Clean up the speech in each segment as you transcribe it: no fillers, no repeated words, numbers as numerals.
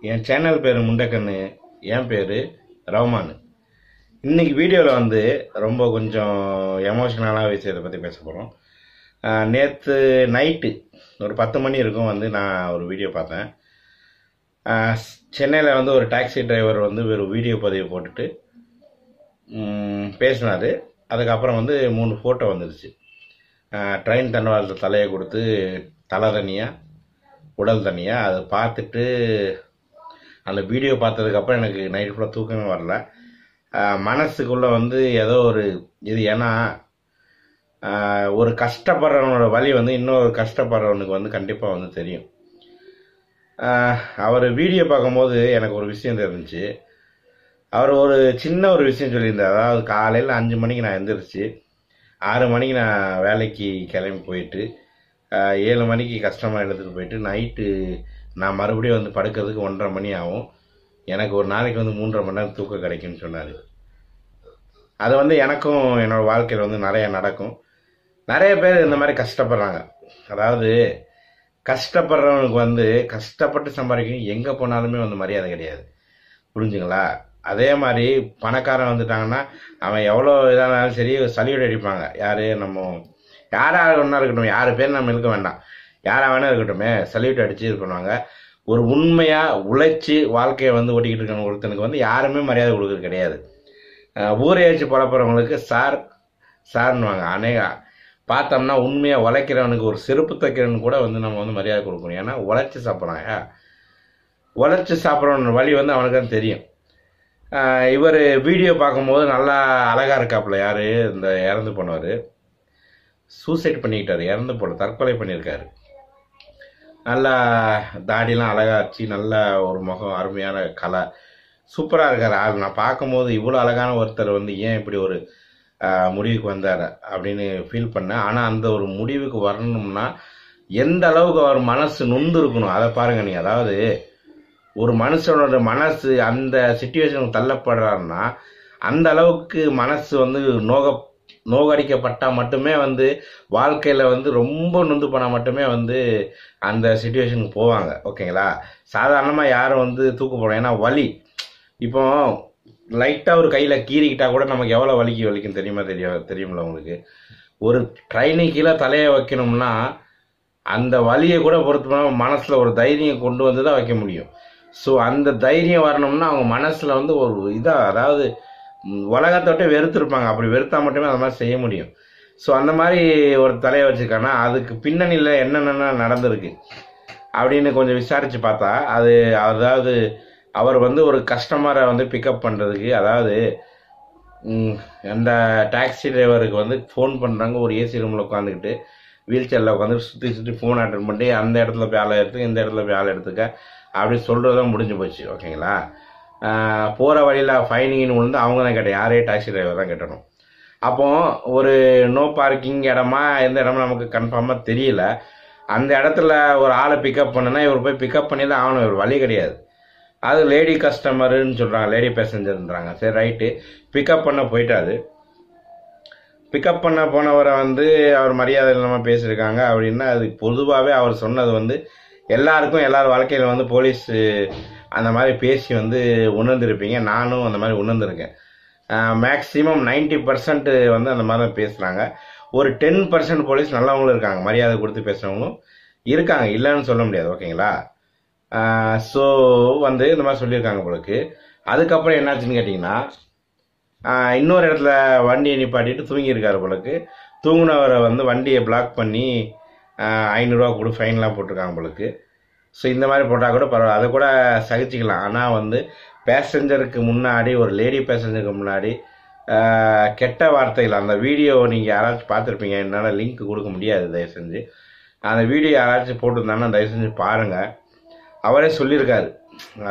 என் channel பேர் முண்டக்கண்ணு, என் பேர் ரஹ்மான். இன்னைக்கு வீடியோவில் வந்து ரொம்ப கொஞ்சம் எமோஷ்னலான விஷயத்தை பற்றி பேச போகிறோம். நேற்று நைட்டு ஒரு 10 மணி இருக்கும் வந்து நான் ஒரு வீடியோ பார்த்தேன். சென்னையில் வந்து ஒரு டாக்ஸி டிரைவர் வந்து ஒரு வீடியோ பதிவு போட்டுட்டு பேசினார். அதுக்கப்புறம் வந்து 3 ஃபோட்டோ வந்துடுச்சு. ட்ரெயின் தண்டவாளத்தில் தலையை கொடுத்து தலை தனியாக உடல் தனியாக அதை பார்த்துட்டு அந்த வீடியோ பார்த்ததுக்கப்புறம் எனக்கு நைட் ஃபுல்லாக தூக்கமே வரல. மனசுக்குள்ளே வந்து ஏதோ ஒரு இது, ஏன்னா ஒரு கஷ்டப்படுறவனோட வலி வந்து இன்னொரு கஷ்டப்படுறவனுக்கு வந்து கண்டிப்பாக வந்து தெரியும். அவர் வீடியோ பார்க்கும்போது எனக்கு ஒரு விஷயம் தெரிஞ்சிச்சு. அவர் ஒரு சின்ன ஒரு விஷயம் சொல்லியிருந்தார். அதாவது காலையில் 5 மணிக்கு நான் எழுந்திரிச்சு 6 மணிக்கு நான் வேலைக்கு கிளம்பி போயிட்டு 7 மணிக்கு கஸ்டமர் எடுத்துகிட்டு போயிட்டு நைட்டு நான் மறுபடியும் வந்து படுக்கிறதுக்கு 1:30 மணி ஆகும். எனக்கு ஒரு நாளைக்கு வந்து 3.5 மணி நேரம் தூக்கம் கிடைக்கும்னு சொன்னார். அது வந்து எனக்கும் என்னோடய வாழ்க்கையில் வந்து நிறைய நடக்கும். நிறைய பேர் இந்த மாதிரி கஷ்டப்படுறாங்க. அதாவது கஷ்டப்படுறவனுக்கு வந்து கஷ்டப்பட்டு சம்பாதிக்கணும், எங்கே போனாலுமே வந்து மரியாதை கிடையாது. புரிஞ்சுங்களா? அதே மாதிரி பணக்காரன் வந்துட்டாங்கன்னா அவன் எவ்வளோ இதானாலும் சரி சல்யூட் அடிப்பாங்க. யார் நம்ம யாராக ஒன்றா இருக்கட்டும், யார் பேர் நம்ம இருக்க வேண்டாம், யாராக வேணா இருக்கட்டுமே சல்யூட் அடித்து இது பண்ணுவாங்க. ஒரு உண்மையாக உழைச்சி வாழ்க்கையை வந்து ஓட்டிக்கிட்டு இருக்க ஒருத்தனுக்கு வந்து யாருமே மரியாதை கொடுக்குறது கிடையாது. ஊரை வச்சு பழப்புறவங்களுக்கு சார் சார்னுவாங்க. பார்த்தோம்னா உண்மையாக உழைக்கிறவனுக்கு ஒரு செருப்பு தைக்கிறவனுக்கு கூட வந்து நம்ம வந்து மரியாதை கொடுக்கணும். ஏன்னா உழைச்சி சாப்பிட்றாங்க. உழைச்சி சாப்பிட்றவனோட வழி வந்து அவனுக்கு தான் தெரியும். இவர் வீடியோ பார்க்கும்போது நல்லா அழகாக இருக்காப்புல. யார் இந்த இறந்து போனவர் சூசைட் பண்ணிக்கிட்டார், இறந்து போல தற்கொலை பண்ணியிருக்காரு. நல்லா தாடிலாம் அழகாச்சு, நல்ல ஒரு முகம், அருமையான கலை, சூப்பராக இருக்கார் ஆள். நான் பார்க்கும்போது இவ்வளோ அழகான ஒருத்தர் வந்து ஏன் இப்படி ஒரு முடிவுக்கு வந்தார் அப்படின்னு ஃபீல் பண்ணேன். ஆனால் அந்த ஒரு முடிவுக்கு வரணும்னா எந்த அளவுக்கு அவர் மனசு நொந்து இருக்கணும் அதை பாருங்கள் நீங்கள். அதாவது ஒரு மனுஷனோட மனசு அந்த சிச்சுவேஷனுக்கு தள்ளப்படுறாருன்னா அந்த அளவுக்கு மனசு வந்து நோகடிக்கப்பட்டால் மட்டுமே வந்து வாழ்க்கையில் வந்து ரொம்ப நொந்து போனால் மட்டுமே வந்து அந்த சிச்சுவேஷனுக்கு போவாங்க. ஓகேங்களா? சாதாரணமாக யாரும் வந்து தூக்கு போடும். ஏன்னா வலி, இப்போ லைட்டாக ஒரு கையில் கீறிக்கிட்டா கூட நமக்கு எவ்வளோ வலிக்கும் தெரியுமில்ல உங்களுக்கு. ஒரு ட்ரைனிங் கீழே தலையை வைக்கணும்னா அந்த வலியை கூட பொறுத்து மனசில் ஒரு தைரியம் கொண்டு வந்து தான் வைக்க முடியும். ஸோ அந்த தைரியம் வரணும்னா அவங்க மனசில் வந்து ஒரு இதாக, அதாவது உலகத்தை விட்டு வெறுத்துருப்பாங்க. அப்படி வெறுத்தா மட்டுமே அந்த மாதிரி செய்ய முடியும். ஸோ அந்த மாதிரி ஒரு தலையை வச்சுருக்காங்கன்னா அதுக்கு பின்னணியில் என்னென்ன நடந்திருக்கு அப்படின்னு கொஞ்சம் விசாரித்து பார்த்தா அது, அதாவது அவர் வந்து ஒரு கஸ்டமரை வந்து பிக்கப் பண்ணுறதுக்கு, அதாவது அந்த டாக்ஸி டிரைவருக்கு வந்து ஃபோன் பண்ணுறாங்க. ஒரு ஏசி ரூமில் உட்காந்துக்கிட்டு வீல் சேரில் உட்காந்து சுற்றி ஃபோன் அட்டன் பண்ணி அந்த இடத்துல போய் ஆளை எடுத்துக்க, இந்த இடத்துல போய் ஆளை எடுத்துக்க அப்படி சொல்கிறதும் முடிஞ்சு போச்சு. ஓகேங்களா? போகிற வழியில் ஃபைனிங்னு விழுந்து அவங்க தான் கேட்டேன், யாரே டாக்ஸி டிரைவர் தான் கேட்டணும். அப்போது ஒரு நோ பார்க்கிங் இடமா எந்த இடமா நமக்கு கன்ஃபார்மாக தெரியல. அந்த இடத்துல ஒரு ஆளை பிக்கப் பண்ணுன்னா இவர் போய் பிக்கப் பண்ணி தான் ஆகணும். இவர் வழி கிடையாது. அது லேடி கஸ்டமருன்னு சொல்கிறாங்க, லேடி பேசஞ்சர்ன்றாங்க. சரி ரைட்டு, பிக்கப் பண்ண போயிட்டாரு. பிக்கப் பண்ண போனவரை வந்து அவர் மரியாதை இல்லாமல் பேசியிருக்காங்க அப்படின்னா அது பொதுவாகவே அவர் சொன்னது வந்து எல்லாருக்கும் எல்லார் வாழ்க்கையில் வந்து போலீஸ் அந்த மாதிரி பேசி வந்து உணர்ந்துருப்பீங்க. நானும் அந்த மாதிரி உணர்ந்துருக்கேன். மேக்ஸிமம் 90% வந்து அந்த மாதிரி தான் பேசுகிறாங்க. ஒரு 10% போலீஸ் நல்லவங்களும் இருக்காங்க, மரியாதை கொடுத்து பேசுகிறவங்களும் இருக்காங்க, இல்லைன்னு சொல்ல முடியாது. ஓகேங்களா? ஸோ வந்து இந்த மாதிரி சொல்லியிருக்காங்க போலக்கு. அதுக்கப்புறம் என்னாச்சுன்னு கேட்டிங்கன்னா இன்னொரு இடத்துல வண்டியை நிப்பாட்டிட்டு தூங்கியிருக்காரு போலக்கு. தூங்கினவரை வந்து வண்டியை பிளாக் பண்ணி 500 ரூபா கொடு ஃபைன்லாம் போட்டிருக்காங்க போலக்கு. ஸோ இந்த மாதிரி போட்டால் கூட பரவாயில்ல, அதை கூட சகிச்சிக்கலாம். ஆனால் வந்து பேசஞ்சருக்கு முன்னாடி, ஒரு லேடி பேசஞ்சருக்கு முன்னாடி கெட்ட வார்த்தைகள், அந்த வீடியோ நீங்கள் யாராச்சும் பார்த்துருப்பீங்க, என்னால் லிங்க் கொடுக்க முடியாது தயவு செஞ்சு. அந்த வீடியோ யாராச்சும் போட்டிருந்தாங்கன்னா தயவு செஞ்சு பாருங்கள். அவரே சொல்லியிருக்காரு,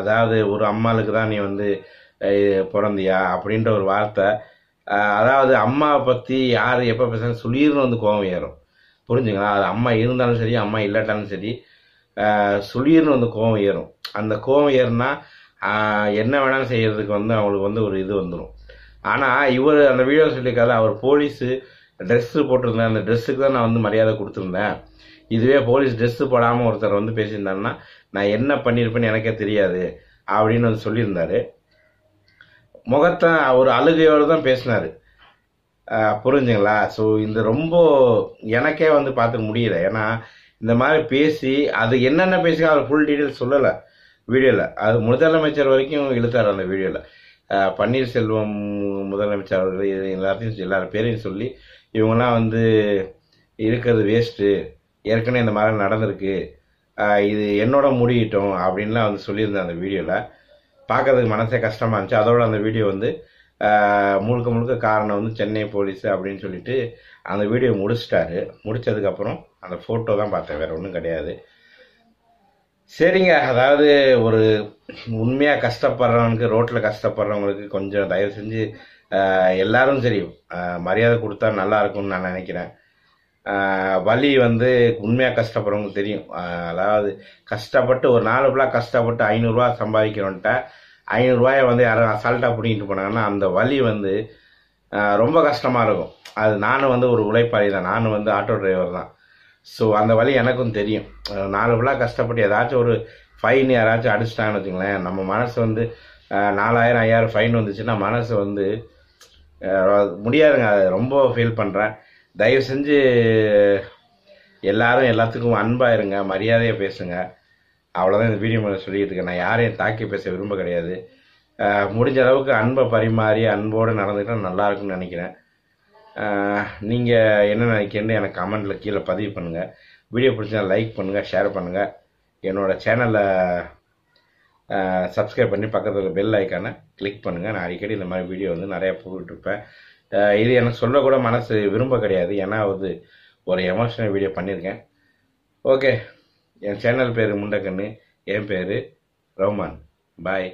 அதாவது ஒரு அம்மாளுக்கு தான் நீ வந்து பிறந்தியா அப்படின்ற ஒரு வார்த்தை. அதாவது அம்மாவை பற்றி யார் எப்போ பேசுகிறாங்க சொல்லிடுன்னு வந்து கோவம் ஏறும். புரிஞ்சுங்களா? அது அம்மா இருந்தாலும் சரி, அம்மா இல்லாட்டாலும் சரி, சொல்லிடுன்னு வந்து கோவம் ஏறும். அந்த கோவம் ஏறுனா என்ன வேணாலும் செய்யறதுக்கு வந்து அவங்களுக்கு வந்து ஒரு இது வந்துடும். ஆனால் இவர் அந்த வீடியோ சொல்லியிருக்காரு, அவர் போலீஸு ட்ரெஸ்ஸு போட்டிருந்தேன், அந்த ட்ரெஸ்ஸுக்கு தான் நான் வந்து மரியாதை கொடுத்துருந்தேன், இதுவே போலீஸ் ட்ரெஸ்ஸு போடாமல் ஒருத்தர் வந்து பேசியிருந்தாருன்னா நான் என்ன பண்ணியிருப்பேன்னு எனக்கே தெரியாது அப்படின்னு வந்து சொல்லியிருந்தாரு. முகத்தை ஒரு அழுகையோடு தான் பேசினார். புரிஞ்சுங்களா? ஸோ இந்த ரொம்ப எனக்கே வந்து பார்த்துக்க முடியல. ஏன்னா இந்த மாதிரி பேசி அது என்னென்ன பேசி அவர் ஃபுல் டீட்டெயில்ஸ் சொல்லலை வீடியோவில். அது முதலமைச்சர் வரைக்கும் இழுத்தார் அந்த வீடியோவில். பன்னீர்செல்வம் முதலமைச்சர் அவர்கள் எல்லாரும் பேரையும் சொல்லி இவங்கெல்லாம் வந்து இருக்கிறது வேஸ்ட்டு, ஏற்கனவே இந்த மாதிரி நடந்திருக்கு, இது என்னோட முடியிட்டோம் அப்படின்லாம் வந்து சொல்லியிருந்தேன் அந்த வீடியோவில். பார்க்கறதுக்கு மனசே கஷ்டமாக இருந்துச்சு. அதோட அந்த வீடியோ வந்து முழுக்க முழுக்க காரணம் வந்து சென்னை போலீஸு அப்படின்னு சொல்லிட்டு அந்த வீடியோ முடிச்சிட்டாரு. முடித்ததுக்கப்புறம் அந்த ஃபோட்டோ தான் பார்த்தேன், வேறு ஒன்றும் கிடையாது. சரிங்க, அதாவது ஒரு உண்மையாக கஷ்டப்படுறவனுக்கு, ரோட்டில் கஷ்டப்படுறவங்களுக்கு கொஞ்சம் தயவு செஞ்சு எல்லாரும் சரி மரியாதை கொடுத்தா நல்லா இருக்கும்னு நான் நினைக்கிறேன். வலி வந்து உண்மையாக கஷ்டப்படுறவங்க தெரியும். அதாவது கஷ்டப்பட்டு ஒரு 4 ஃபுல்லாக கஷ்டப்பட்டு 500 ரூபா சம்பாதிக்கிறவன்ட்ட 500 ரூபாயை வந்து யாரும் அசால்ட்டாக பிடிக்கிட்டு போனாங்கன்னா அந்த வலி வந்து ரொம்ப கஷ்டமாக இருக்கும். அது நானும் வந்து ஒரு உழைப்பாளி தான், நானும் வந்து ஆட்டோ டிரைவர் தான். ஸோ அந்த வலி எனக்கும் தெரியும். 4 ஃபுல்லாக கஷ்டப்பட்டு ஏதாச்சும் ஒரு ஃபைன் யாராச்சும் அடிச்சிட்டாங்கன்னு வச்சுங்களேன், நம்ம மனசு வந்து 4000 5000 ஃபைன் வந்துச்சுன்னா மனசு வந்து முடியாதுங்க. அது ரொம்ப ஃபீல் பண்ணுறேன். தயவு செஞ்சு எல்லாரும் எல்லாத்துக்கும் அன்பாக இருங்க, மரியாதையாக பேசுங்க. அவ்வளோதான் இந்த வீடியோ மேலே சொல்லிட்டு இருக்கேன். நான் யாரையும் தாக்கி பேச விரும்ப கிடையாது. முடிஞ்ச அளவுக்கு அன்பை பரிமாறி அன்போடு நடந்துக்கிட்டால் நல்லா இருக்குன்னு நினைக்கிறேன். நீங்கள் என்ன நினைக்கிறேன்னு எனக்கு கமெண்ட்டில் கீழே பதிவு பண்ணுங்கள். வீடியோ பிடிச்சா லைக் பண்ணுங்கள், ஷேர் பண்ணுங்கள். என்னோடய சேனலை சப்ஸ்கிரைப் பண்ணி பக்கத்தில் பெல் ஐக்கானை கிளிக் பண்ணுங்கள். நான் அடிக்கடி இந்த மாதிரி வீடியோ வந்து நிறையா போட்டுட்ருப்பேன். இது எனக்கு சொல்லக்கூட மனசு விரும்ப கிடையாது, ஏன்னா ஒரு எமோஷனல் வீடியோ பண்ணியிருக்கேன். ஓகே, என் சேனல் பேர் முண்டக்கண்ணு, என் பேர் ரோமான். பாய்.